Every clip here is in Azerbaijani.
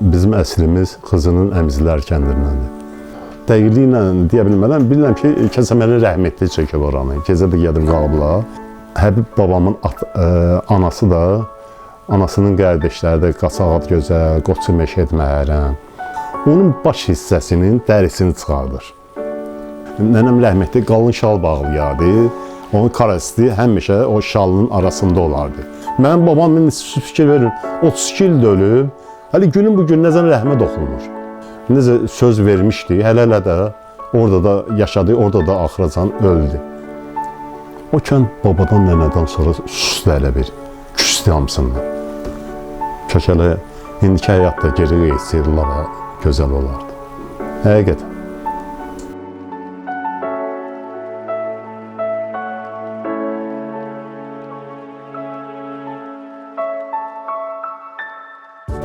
bizim əslimiz Xızının Əmzilər kəndindəndir. Dəqiqliklə deyə bilmərəm, bilirəm ki, Kəsəməli rəhmətli çəkib oranı, gecə də gedib qalıblar. Həbib babamın anası da, anasının qardaşları da Qaçağat Gözəl, Qoçu Məşəd Məhərrəm. Onun baş hissəsinin dərisini çıxardır. Nənəm rəhmətli qalın şal bağlayardı. Onun karəsti həmişə o şalının arasında olardı. Mənim babam fikir verin, 32 ildə ölüb, hələ günün bu gün nəzən rəhmə doxunmur. Necə söz vermişdi, hələ də orada da yaşadı, orada da axıracan öldü. O kənd babadan, nənədən sonra susdu hələ bir, küstü hamısından. Kökələ indiki həyatda geri qeysirlər və gözəl olardı. Həqiqətən.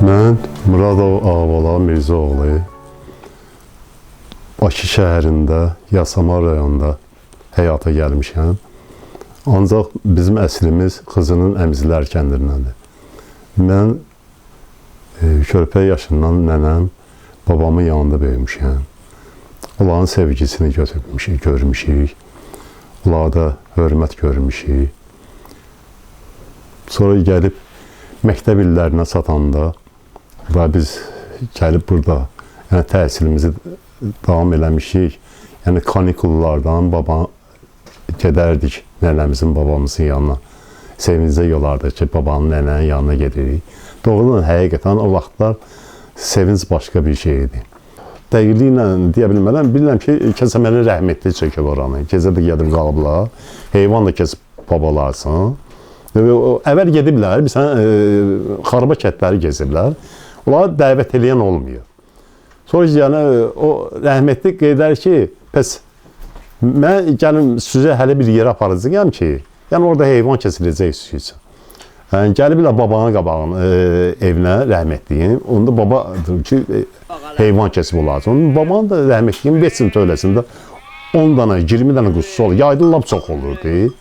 Mən Muradov Ağabala Mirzəoğlu Bakı şəhərində, Yasamal rayonunda həyata gəlmişəm. Ancaq bizim əslimiz Xızının Əmzilər kəndindəndir. Mən körpə yaşından nənəm, babamın yanında böyümüşəm. Onların sevgisini görmüşük. Onlarda hörmət görmüşük. Sonra gəlib məktəb illərinə çatanda və biz gəlib burada təhsilimizi davam eləmişik. Yəni kanikullardan gedərdik nənəmizin, babamızın yanına. Sevincə yolardı ki, babanın, nənənin yanına gedirik. Doğrudan, həqiqətən o vaxtlar sevinç başqa bir şey idi. Dəqiqliklə deyə bilmərəm, bilirəm ki, Kəsəməli rəhmətli çəkib oranı. Gecə də gedib qalıblar, heyvan da kesib babalarsan. Əvvəl gediblər, xaraba kətləri geziblər. Onları dəvət eləyən olmuyor. Sonra yəni, o rəhmətli qeydər ki, pəs, mən gəlim sizə hələ bir yerə aparacağım ki, yəni orada heyvan kesiləcək istəyirsən. Yəni, gəliblər babanın qabağın evinə rəhmətliyim, onda babadır ki, heyvan kesib olacaq. Babanın da rəhmətliyim 5 sin tövləsində 10 dənə, 20 dənə quzusu olur. Yaydın lap çox olurdu.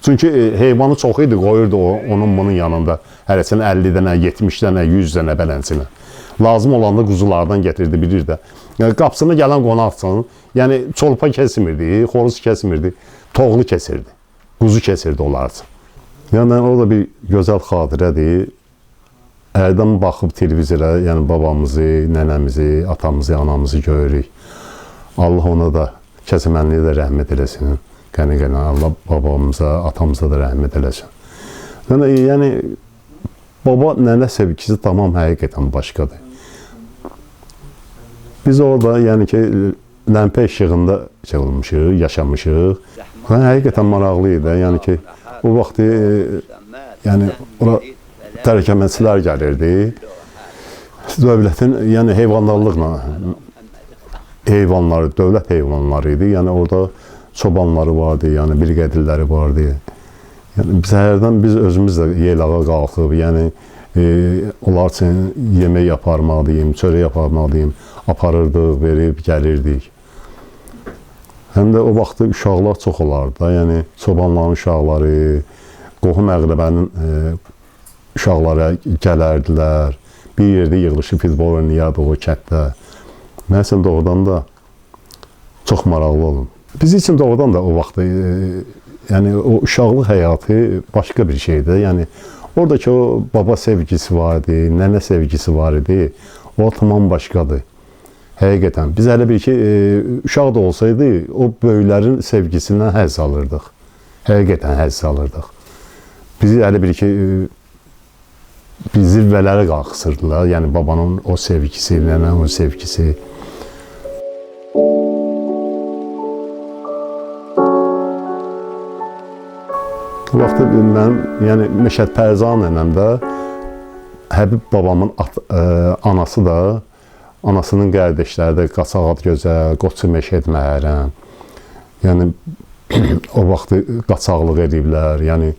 Çünki heyvanı çox idi, qoyurdu onun bunun yanında. Hərəsinin 50 dənə, 70 dənə, 100 dənə bələnsinə. Lazım olanda quzulardan gətirdi, bilir də. Yəni, qapısına gələn qonaqsın, yəni çolpa kəsmirdi, xoruz kəsmirdi, toğlu kəsirdi, quzu kəsirdi onlar üçün. Yəni, o da bir gözəl xatirədir. Ərdən baxıb televizora, yəni babamızı, nənəmizi, atamızı, anamızı görürük. Allah ona da, Kəsəmənliyə də rəhmət eləsin. Qəni-qəni, Allah babamıza, atamıza da rəhmət eləsin. Yəni, baba, nənə sevgisi tamam həqiqətən başqadır. Biz orada, yəni ki, ləmpə işığında olmuşuq, yaşamışıq. Həqiqətən maraqlı idi, yəni ki, o vaxtı, yəni, ora tərəkəmətçilər gəlirdi. Dövlətin, yəni, heyvandarlıqla, heyvanları, dövlət heyvanları idi, yəni orada çobanları vardı, yəni bir qədilləri vardı. Yəni səhərdən biz özümüz də yelağa qalxıb, yəni onlar üçün yemək aparmalıyım, çörək aparmalıyım, aparırdıq, verib gəlirdik. Həm də o vaxtı uşaqlar çox olardı da, yəni çobanların uşaqları, qohum əqrəbənin uşaqları gələrdilər, bir yerdə yığılışıb futbol oynayardı o kətdə. Məsələn, doğrudan da çox maraqlı olun. Biz üçün doğrudan da o vaxtı, yəni o uşaqlıq həyatı başqa bir şeydir. Yəni oradakı o baba sevgisi var idi, nənə sevgisi var idi. O tamam başqadır. Həqiqətən biz hələ bir ki uşaq da olsaydı, o böyüklərin sevgisindən həzz alırdıq. Həqiqətən həzz alırdıq. Bizi hələ bir ki zirvələrə qalxısırdılar. Yəni babanın o sevgisi, nənənin o sevgisi. Bu vaxtı mənim, yəni Məşəd Pərzan nənəm də, Həbib babamın anası da, anasının qardaşları da Qaçağat Gözəl, Qoçu Məşəd Məhərrəm. Yəni o vaxtı qaçaqlıq ediblər, yəni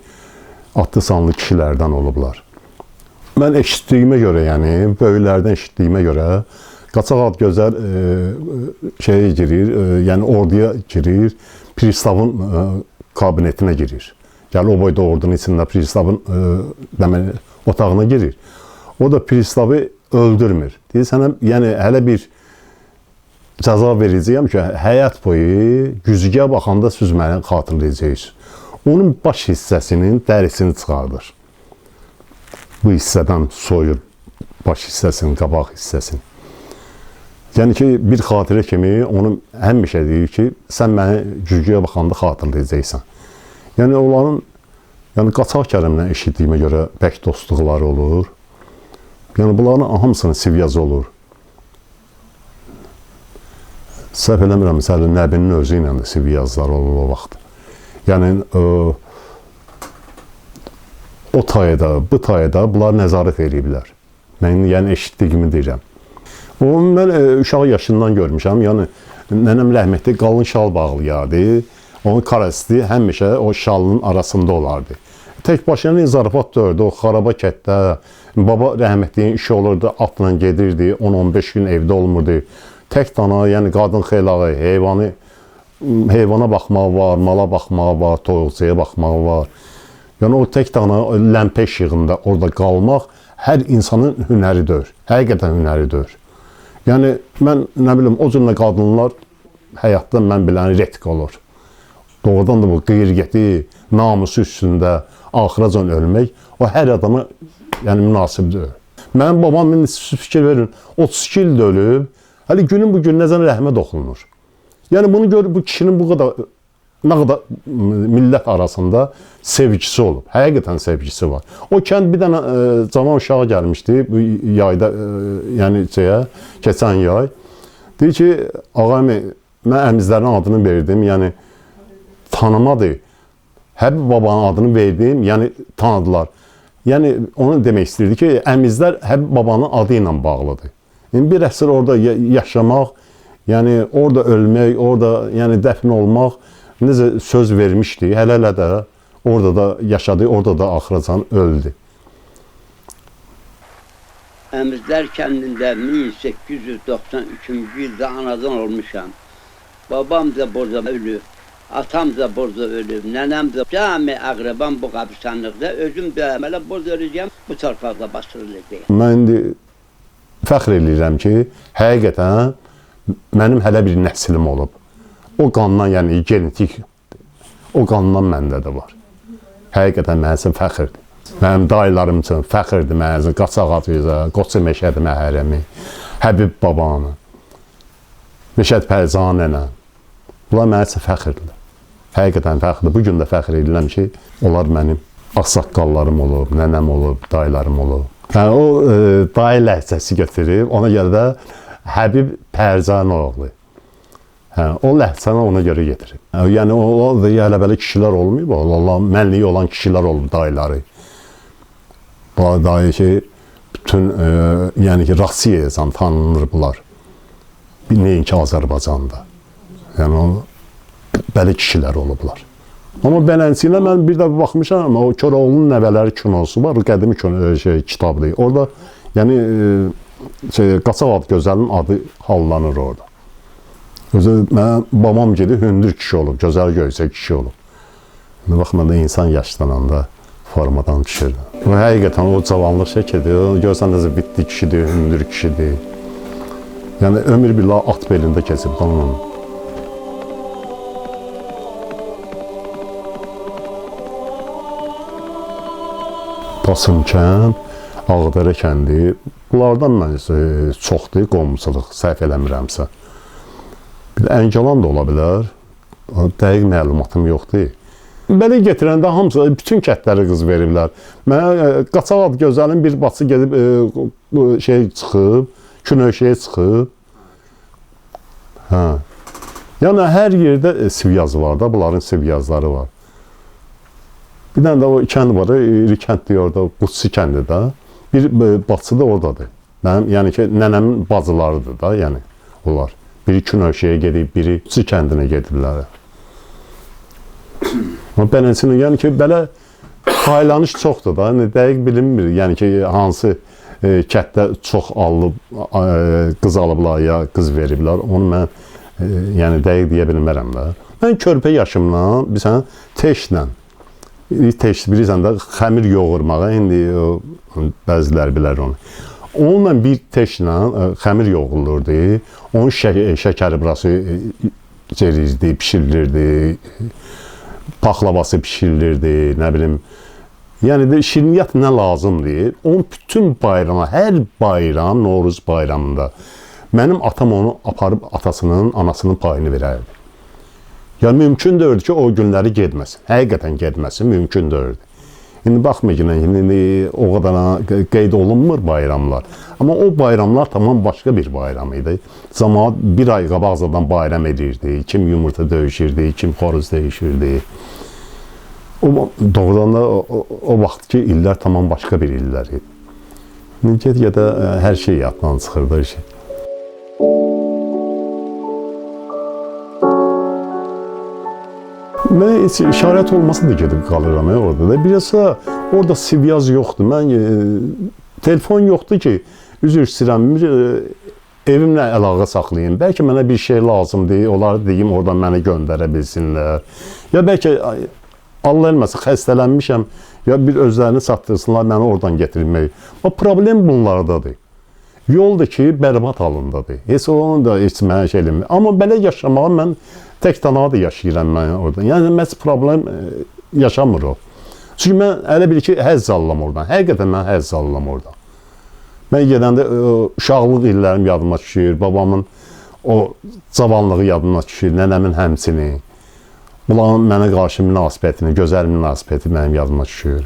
adlı sanlı kişilərdən olublar. Mən eşitdiyimə görə, yəni böyüklərdən eşitdiyimə görə Qaçağat Gözəl şeyə girir, yəni orduya girir, pristavın kabinetinə girir. Yəni o boyda ordunun içində pristavın otağına girir. O da pristavı öldürmür. Deyir sənə, yəni hələ bir cəza verəcəyəm ki, həyat boyu güzgüyə baxanda siz məni xatırlayacaqsınız. Onun baş hissəsinin dərisini çıxardır. Bu hissədən soyur baş hissəsinin, qabaq hissəsini. Yəni ki, bir xatirə kimi onu həmişə deyir ki, sən məni güzgüyə baxanda xatırlayacaqsan. Yəni onların Qaçaq Kərimlə eşitdiyimə görə bək dostluqları olur. Yəni bunların hamısının sivyazı olur. Səhv eləmirəm, məsələn, Nəbinin özü ilə də sivyazları olur o vaxt. Yəni o tayda, bu tayda bunlar nəzarət ediblər. Mən yəni eşitdiyimi deyirəm. Onu mən uşaq yaşından görmüşəm. Yəni nənəm rəhmətli qalın şal bağlayardı. Onun karəsti həmişə o şalının arasında olardı. Tək başına zarafat dördü, o xaraba kətdə. Baba rəhmətliyin işi olurdu, atla gedirdi, 10-15 gün evdə olmurdu. Tək dana, yəni qadın xeylağı, heyvana baxmaq var, mala baxmaq var, toyuqçuya baxmaq var. Yəni o tək dana ləmpə işığında orada qalmaq hər insanın hünəridir. Həqiqətən hünəridir. Yəni mən nə bilim, o cürlə qadınlar həyatda mən bilən retq olur. Doğrudan da bu qeyriyyəti, namusu üstündə axıracan ölmək, o hər adama yəni münasibdir. Mənim babam, siz fikir verin, 32 ildə ölüb, hələ günün bu gün nəzən rəhmə doxunur. Yəni bunu görüb, bu kişinin bu qədər, nə qədər millət arasında sevgisi olub. Həqiqətən sevgisi var. O kənd bir dənə cavan uşağı gəlmişdi, bu yayda, yəni keçən yay. Deyir ki, ağam, mən əmizlərin adını verdim, yəni tanımadı. Həbib babanın adını verdim, yəni tanıdılar. Yəni onu demək istəyirdi ki, əmizlər Həbib babanın adı ilə bağlıdır. Yəni bir əsr orada yaşamaq, yəni orada ölmək, orada yəni dəfn olmaq necə söz vermişdi. Hələ də orada da yaşadı, orada da axıracan öldü. Əmizlər kəndində 1893-cü ildə anadan olmuşam. Babam da burada ölüb. Atam da burada ölüb, nənəm də cəmi əqrəbam bu qəbristanlıqda, özüm də əmələ burada öləcəm, bu torpaqda basdırılacaq. Mən indi fəxr edirəm ki, həqiqətən mənim hələ bir nəslim olub. O qandan, yəni genetik, o qandan məndə də var. Həqiqətən mənim üçün fəxrdir. Mənim dayılarım üçün fəxrdir mənim üçün, Qaçaq Atıyıza, Qoçu Məşəd Məhərrəmi, Həbib babanı, Məşəd Pərzan nənə. Bunlar mənim üçün fəxrdir. Həqiqətən fəxrdir. Bugün də fəxr edirəm ki, onlar mənim ağsaqqallarım olub, nənəm olub, dayılarım olub. Yəni o dayı ləhcəsi götürüb, ona görə də Həbib Pərzan oğlu. O ləhcəni ona görə getirib. Yəni o yələbəli kişilər olmayıb, mənliyi olan kişilər olub dayıları. Bu dayı ki, bütün yəni ki, Rasiyadan tanınır bunlar. Nəinki Azərbaycanda. Yəni o bəli kişilər olublar. Amma beləncə ilə mən bir də baxmışam, o Koroğlunun Nəvələri kinosu var, qədimi kitabdır. Orada yəni Qaçaq Adıgözəlin adı hallanır orada. Mənim babam gibi hündür kişi olub, gözəl göyçək kişi olub. Baxmada insan yaşlananda formadan düşür. Həqiqətən o cavanlıq şəkildir. Görsən necə bitdi kişidir, hündür kişidir. Yəni ömür billah at belində keçib onun. Basımkən, Ağdərə kəndi, bunlardan mən çoxdur, qonşuluq, səhv eləmirəmsə. Bir də Əngalan da ola bilər, dəqiq məlumatım yoxdur. Belə getirəndə hamısı, bütün kətləri qız veriblər. Mənə Qaçaq Adıgözəlin bir bacısı gedib çıxıb, Künöşəyə çıxıb. Yəni hər yerdə sivyazı var da, bunların sivyazları var. Bir dənə də o kənd var, iri kənddir orada, Qutsi kəndi də. Bir bacısı da oradadır. Mənim, yəni ki, nənəmin bacılarıdır da, yəni onlar. Biri Künöşəyə gedib, biri Qutsi kəndinə gediblər. Amma beləncə, yəni ki, belə paylanış çoxdur da, dəqiq bilinmir, yəni ki, hansı kətdə çox alıb, qız alıblar ya qız veriblər, onu mən yəni dəqiq deyə bilmərəm də. Mən körpə yaşımdan, bilsən, teşlə, bilirsən də, xəmir yoğurmağa, indi bəziləri bilər onu. Onunla bir teşlə xəmir yoğurulurdu. Onun şəkəri burası cerirdi, pişirilirdi. Paxlavası pişirilirdi, nə bilim. Yəni də şirniyyat nə lazımdır? Onun bütün bayrama, hər bayram, Novruz bayramında mənim atam onu aparıb atasının, anasının payını verərdi. Yəni mümkün deyildi ki, o günləri getməsin. Həqiqətən getməsin, mümkün deyildi. İndi baxmayın, indi o qədər qeyd olunmur bayramlar. Amma o bayramlar tamam başqa bir bayram idi. Cəmaət bir ay qabaqcadan bayram edirdi. Kim yumurta döyüşürdü, kim xoruz döyüşürdü. Doğrudan da o vaxtki illər tamam başqa bir illər idi. Get-gedə hər şey yaddan çıxırdı. Mən heç işarət olmasa da gedib qalıram orada da. Biraz da orada sivyaz yoxdur. Mən telefon yoxdur ki, üzr istəyirəm, evimlə əlaqə saxlayayım. Bəlkə mənə bir şey lazımdır, onları deyim, oradan məni göndərə bilsinlər. Ya bəlkə Allah eləməsin, xəstələnmişəm, ya bir özlərini satdırsınlar, məni oradan getirmək. O problem bunlardadır. Yoldur ki, bərbad halındadır. Heç onu da heç mənə şey eləmir. Amma belə yaşamağa mən tək tənha da yaşayıram mən oradan. Yəni, məhz problem yaşamır o. Çünki mən elə bil ki, həzz alıram oradan. Həqiqətən mən həzz alıram oradan. Mən gedəndə uşaqlıq illərim yadıma düşür, babamın o cavanlığı yadıma düşür, nənəmin həmsini. Onların mənə qarşı münasibətini, gözəl münasibəti mənim yadıma düşür.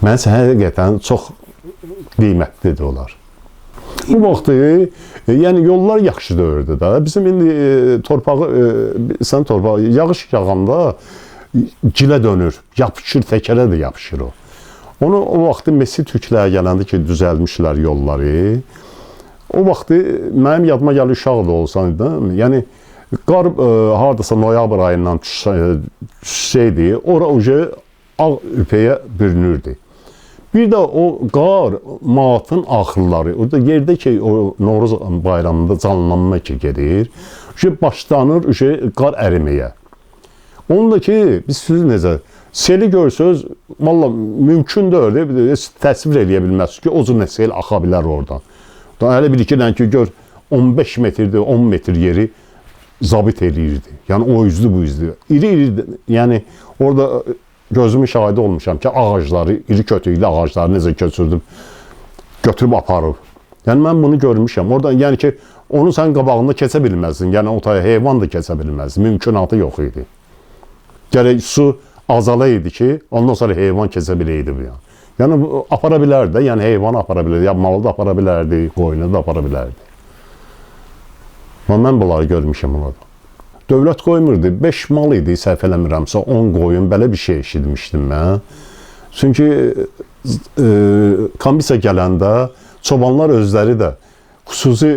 Mənsə həqiqətən çox qiymətlidir onlar. Bu vaxtı, yəni yollar yaxşı döyürdü da. Bizim indi torpağı, yağış yağanda gilə dönür, yapışır, təkərə də yapışır o. Onu o vaxtı Messi türklərə gələndə ki, düzəlmişlər yolları. O vaxtı mənim yadıma gəlir uşaq da olsaydı, yəni qar hardasa noyabr ayından düşsəydi, ora uca ağ üpəyə bürünürdü. Bir də o qar Martın axırları, orada yerdə ki, o Novruz bayramında canlanma ki gedir, başlanır qar əriməyə. Onun da ki, biz siz necə, seli görsünüz, valla mümkün deyil, təsvir eləyə bilməzsiniz ki, o cür sel axa bilər oradan. Hələ bir iki dənə ki, gör, 15 metrdir, 10 metr yeri zabit eləyirdi. Yəni, o üzdü, bu üzdü. İri, yəni, orada gözümün şahidi olmuşam ki, ağacları, iri kötüklü ağacları necə götürüb aparıb. Yəni, mən bunu görmüşəm. Orada, yəni ki, onu sən qabağında keçə bilməzdin. Yəni, o taya heyvan da keçə bilməzdin. Mümkünatı yox idi. Gərək su azala idi ki, ondan sonra heyvan keçə biləydi bu. Yəni, apara bilərdi də, yəni heyvanı apara bilərdi, ya malı da apara bilərdi, qoyunu da apara bilərdi. Mən bunları görmüşəm orada. Dövlət qoymurdu, 5 mal idi, səhv eləmirəmsə, 10 qoyun, belə bir şey eşitmişdim mən. Çünki komissiya gələndə çobanlar özləri də xüsusi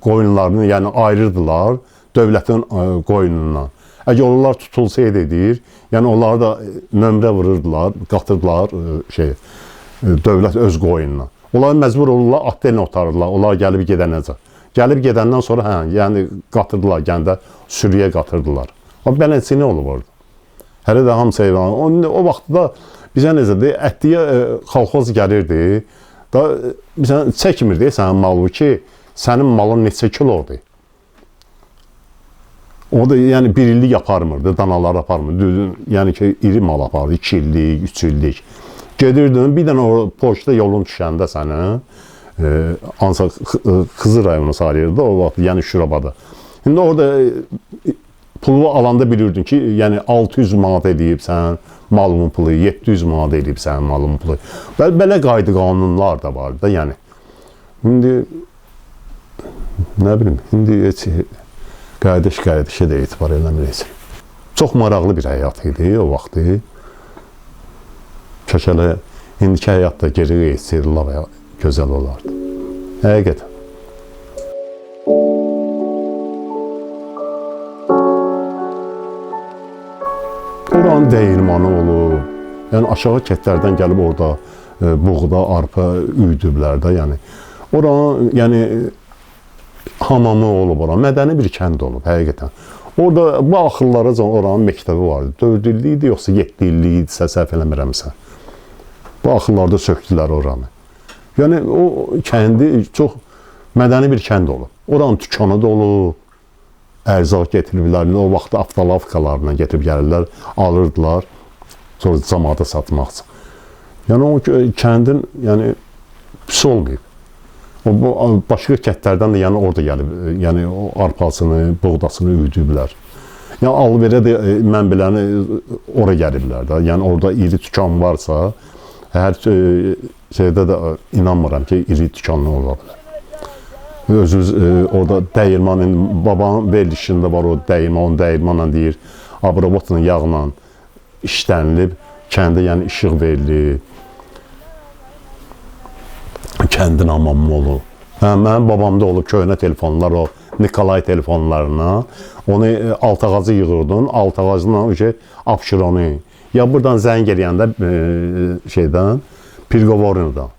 qoyunlarını, yəni ayırırdılar dövlətin qoyunundan. Əgər onlar tutulsaydı deyir, yəni onları da nömrə vururdular, qatırdılar dövlət öz qoyununa. Onlar məcbur olurlar, atdelini otarırlar, onlar gəlib gedənəcə. Gəlib gedəndən sonra, yəni qatırdılar, gəndə sürüyə qatırdılar. Amma beləsi nə olub orada? Hələ də hamısı heyvan. O vaxtda bizə necədir, ətliyə kolxoz gəlirdi, bizə çəkmirdi sənin malı ki, sənin malın neçə kilodur. O da yəni bir illik aparmırdı, danalar aparmırdı. Yəni ki, iri mal apardı, 2 illik, 3 illik. Gedirdin, bir dənə o poçta yolun düşəndə səni, ancaq Xızı rayonu sayılırdı o vaxt, yəni Şurabada. İndi orada pulu alanda bilirdin ki, yəni 600 manat edib sənin malımın pulu, 700 manat edib sənin malımın pulu. Belə qaydı qanunlar da vardı da, yəni. İndi, nə bilim, indi heç qayda-şikayətişə də etibar eləmirik. Çox maraqlı bir həyat idi o vaxtı. Köşələ, indiki həyatda geri qeysirlər və gözəl olardı. Həqiqətən. Oranın dəyirmanı olub, yəni aşağı kətlərdən gəlib orada buğda, arpa üydüblər də, yəni. Oranın, yəni, hamamı olub oran, mədəni bir kənd olub, həqiqətən. Orada bu axırlara oranın məktəbi vardı. 4 illik idi, yoxsa 7 illik idisə, səhv eləmirəmsə. Bu axırlarda söktülər oranı. Yəni o kəndi çox mədəni bir kənd olub. Oranın dükanı da olub, ərzaq getiriblər. O vaxt avtolavkalarına getirib gəlirlər, alırdılar, sonra cəmaata satmaq üçün. Yəni o kəndin yəni pis olmayıb. O başqa kəndlərdən də yəni orada gəlib, yəni o arpasını, buğdasını üyüdüblər. Yəni alverə də mən biləni ora gəliblər də. Yəni orada iri dükan varsa, hər şeydə də inanmıram ki, iri dükanlı ola bilər. Özümüz orada dəyirman, babanın verilişində var o dəyirman, onu dəyirmanla deyir, abrobotla, yağla işlənilib, kəndə yəni işıq verilir. Kəndin hamamı olub. Mənim babamda olub köhnə telefonlar, o Nikolay telefonlarına. Onu alt ağacı yığırdın, alt ağacından Abşeronu. Ya buradan zəng eləyəndə şeydən, Pirgovornudan.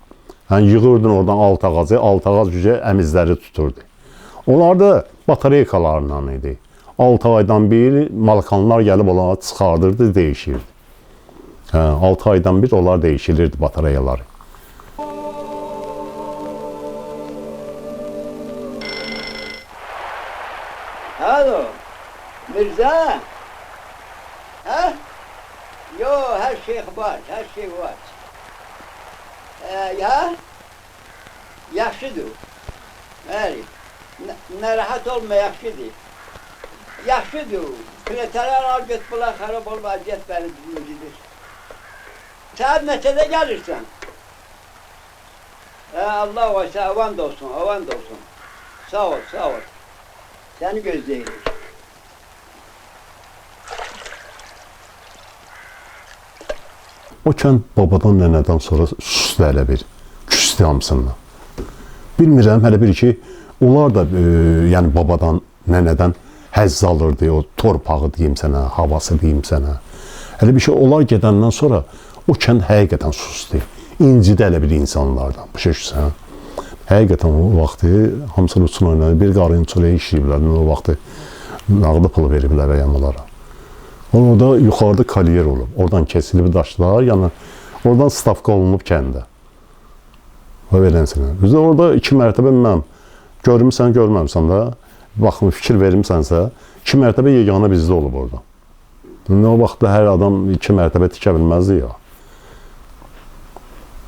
Yəni yığırdın oradan alt ağacı əmizləri tuturdu. Onlar da batareykalarla idi. 6 aydan bir malkanlar gəlib onlara çıxardırdı, değişirdi. 6 aydan bir onlar değişilirdi batareyaları. Alo, Mirza? Ha? Yo, her şey var, her şey var. Ya? Yaxşıdır. Bəli. Narahat olma, yaxşıdır. Yaxşıdır. Pletələr al, get bunlar xarab olma, get bəni dinləyir. Saat neçədə gəlirsən? Allah varsa, avan da olsun, avan da olsun. Sağ ol, sağ ol. Səni gözləyirik. O kənd babadan, nənədən sonra sustu hələ bir, küstü hamısından. Bilmirəm, hələ bir ki, onlar da yəni babadan, nənədən həzz alırdı, o torpağı deyim sənə, havası deyim sənə. Hələ bir şey, onlar gedəndən sonra o kənd həqiqətən sustu. İncidi hələ bir insanlardan, bu şəkilsən. Həqiqətən o vaxtı hamısını üçün oynadı, bir qarın çöləyə işləyiblər, o vaxtı nağdı pulu veriblər əyaməlara. Orada yuxarıda kariyer olub, oradan kesilib daşlar, yəni oradan stavka olunub kəndə. O verənsinə. Bizdə orada 2 mərtəbə mən görmüsən, görməmsən də, baxın, fikir vermişsənsə, 2 mərtəbə yeganə bizdə olub orada. O vaxtda hər adam 2 mərtəbə tikə bilməzdi ya.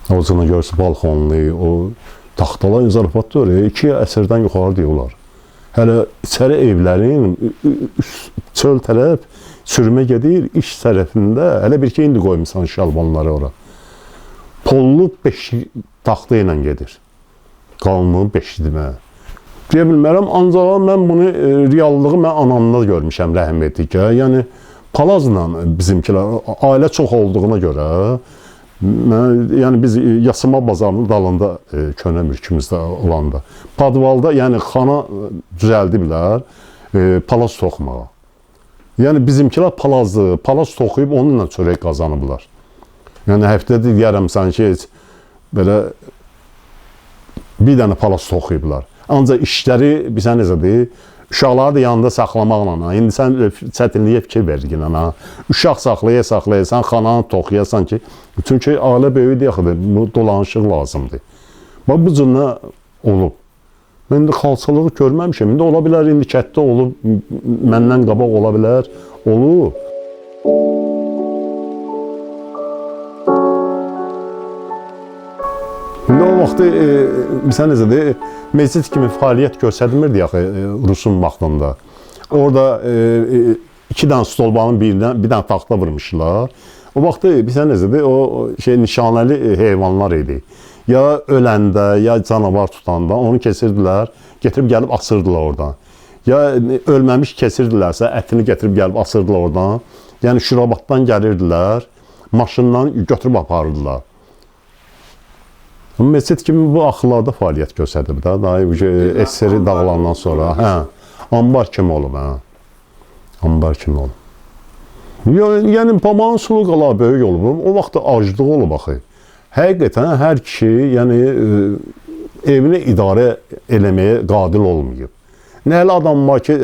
O cına görsə balkonlu, o taxtalar zarafat deyir, 2 əsrdən yuxarı deyirlər. Hələ içəri evlərin çöl tərəf sürmə gedir, iş tərəfində, hələ bir ki, indi qoymuşsan şalbanları ora. Pollu 5 taxta ilə gedir. Qalını 5-dir mən. Deyə bilmərəm, ancaq mən bunu, reallığı mən anamda görmüşəm, rəhm etdik. Yəni, palazla bizimkilər, ailə çox olduğuna görə, yəni biz Yasıma bazarının dalında köhnə mülkümüzdə olanda, Padvalda, yəni xana düzəldiblər, palaz toxmağa. Yəni bizimkilər palazdır, palaz toxuyub onunla çörək qazanıblar. Yəni həftədə deyərəm sanki belə bir dənə palaz toxuyublar. Ancaq işləri bizə necədir? Uşaqları da yanında saxlamaqla, indi sən çətinliyə fikir verirgin, uşaq saxlayasan, xananı toxuyasan ki, çünki ailə böyüdür yaxıdır, bu dolanışıq lazımdır. Bax, bu cürlə olub. Mən indi xalçalığı görməmişəm, indi ola bilər, indi kətdə olub, məndən qabaq ola bilər, olub. İndi o vaxtı, bizə necədir, meclis kimi fəaliyyət göstərilmirdi yaxı Rusun vaxtında. Orada 2 dənə stolbanın bir dənə taxta vurmuşlar. O vaxtı bizə necədir, o nişanəli heyvanlar idi. Ya öləndə, ya canavar tutanda onu kesirdilər, getirib gəlib asırdılar oradan. Ya ölməmiş kesirdilərsə, ətini getirib gəlib asırdılar oradan. Yəni Şirabatdan gəlirdilər, maşından götürüb aparırdılar. Meçid kimi bu axırlarda fəaliyyət göstərib də, SSR dağılandan sonra, ambar kimi olub, ambar kimi olub. Yəni, babanın sulu qala böyük olub, o vaxtda aclıq olub axı. Həqiqətən hər kişi, yəni, evini idarə eləməyə qadir olmayıb. Nəli adam var ki,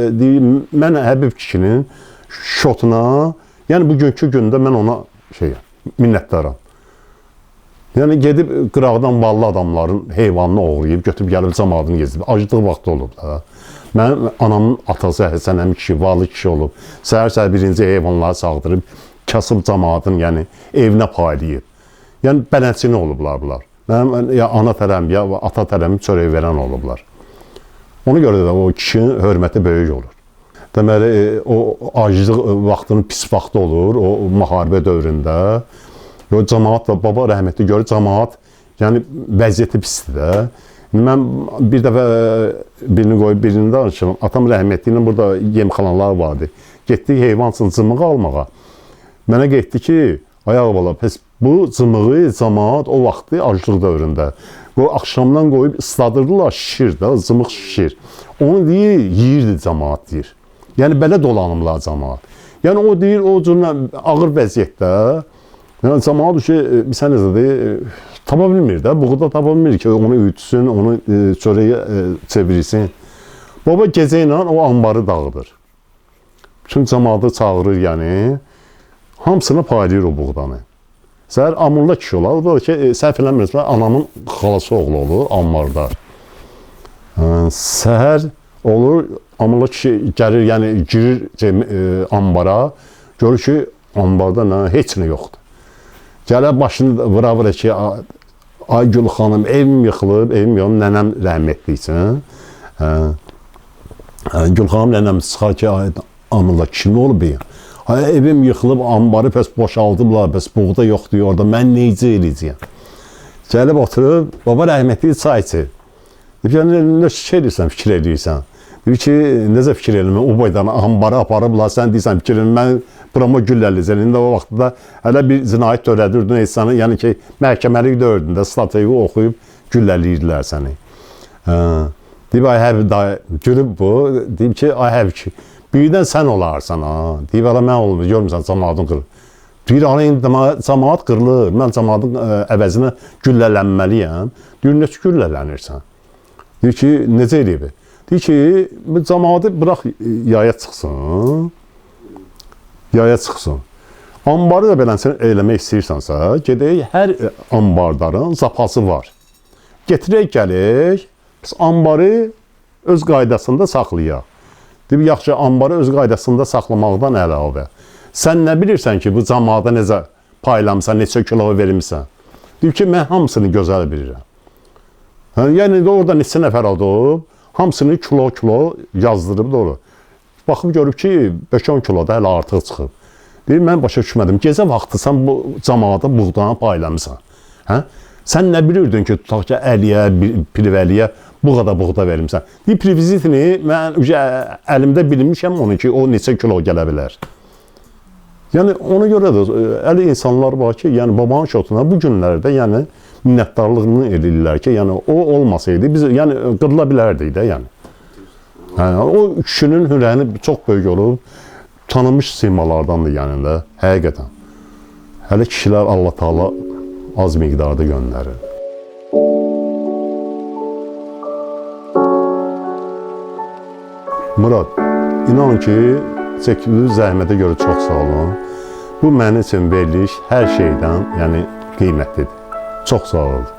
mən Həbib kişinin şotuna, yəni bugünkü gündə mən ona minnətdaram. Yəni gedib qıraqdan ballı adamların heyvanını oğurlayıb götürüb gəlib camaatını gezib. Aclıq vaxtı olub da. Mənim anamın atası Həsən əmi kişi, valı kişi olub. Səhər-səhər birinci heyvanları sağdırıb, kasıb camaatın, yəni evinə paylayıb. Yəni bələdçini olublar bunlar. Mənim ya ana tərəm, ya ata tərəmi çörək verən olublar. Ona görə də o kişinin hörməti böyük olur. Deməli, o aclıq vaxtının pis vaxtı olur, o müharibə dövründə. O cəmaat da, baba rəhmətli görür, cəmaat, yəni vəziyyəti pisdir də. Mən bir dəfə birini qoyub, birini danışıram. Atam rəhmətli ilə burada yemxanalar vardı. Getdik heyvan üçün cımıq almağa. Mənə getdi ki, ayağı bala, pəs bu cımığı cəmaat o vaxtı aclıq dövründə. O axşamdan qoyub ısladırdılar, şişir də, cımıq şişir. Onu deyir, yeyirdi cəmaat deyir. Yəni belə dolanımlar cəmaat. Yəni o deyir, o cürlə ağır vəziyyətdə. Yəni cəmaat ki, sən necədir, tapa bilmir də, buğda tapa bilmir ki, onu üyütsün, onu çörəyə çevirsin. Baba gecə ilə o ambarı dağıdır. Bütün cəmaatı çağırır, yəni, hamısını paylayır o buğdanı. Səhər amurla kişi olar, o da ki, səhv eləmirsə, anamın xalası oğlu olur, ambarda. Səhər olur, amurla kişi gəlir, yəni girir ambara, görür ki, ambarda heç nə yoxdur. Gələ başını vıra-vıra ki, Aygül xanım, evim yıxılıb, nənəm rəhmətli üçün. Gül xanım nənəm çıxar ki, amurla kişi nə olub ya? Evim yıxılıb, ambarı pəs boşaldıblar, pəs buğda yoxdur orada, mən necə eləyəcəyəm? Gəlib oturub, baba rəhmətli çay içir. Deyib, nə şey edirsən, fikir edirsən? Deyir ki, necə fikir edirəm, o boydan ambarı aparıblar, sən deyirsən, fikir edirəm, mən burama gülləliyəcəm. İndi o vaxtda hələ bir cinayət törədirdin insanı, yəni ki, məhkəməlik dördündə strateji oxuyub gülləliyirdilər səni. Deyib, ay həv, gülüb bu, deyib ki, ay həv ki, birdən sən olarsan, deyib, ala mən olmur, görmürsən, cəmaatın qırılır. Deyir, ala indi cəmaat qırılır, mən cəmaatın əvəzinə güllələnməliyəm. Deyir, necə güllələnirsən? Deyir ki, necə eləyib? Deyir ki, cəmaatı bıraq yaya çıxsın. Yaya çıxsın. Ambarı da beləsin eləmək istəyirsənsə, gedək, hər ambarların zapası var. Getirək gələk, biz ambarı öz qaydasında saxlayaq. Deyib, yaxşı, ambarı öz qaydasında saxlamaqdan əlavə. Sən nə bilirsən ki, bu cəmaata necə paylamısan, neçə kilo vermişsən? Deyib ki, mən hamısını gözəl bilirəm. Yəni, orada neçə nəfər olub, hamısını kilo yazdırıb da olur. Baxıb görüb ki, 5-10 kiloda hələ artıq çıxıb. Deyir, mən başa düşmədim. Gecə vaxtı sən bu cəmaata buğdanı paylamısan. Sən nə bilirdin ki, tutaq ki, əliyə, privəliyə bu qədər buğda vermişsən. Deyir, privizitini mən əlimdə bilmişəm onu ki, o neçə kilo gələ bilər. Yəni, ona görə də əli insanlar var ki, yəni babanın şotuna bu günlərdə yəni minnətdarlığını edirlər ki, yəni o olmasaydı, biz yəni qırıla bilərdik də, yəni. O kişinin hürəyini çox böyük olub, tanınmış simalardandır yəni də, həqiqətən. Hələ kişilər Allah Taala az miqdarda göndərir. Murad, inanın ki, çəkdiyiniz zəhmətə görə çox sağ olun. Bu mənim üçün veriliş hər şeydən yəni qiymətlidir. Çox sağ olun.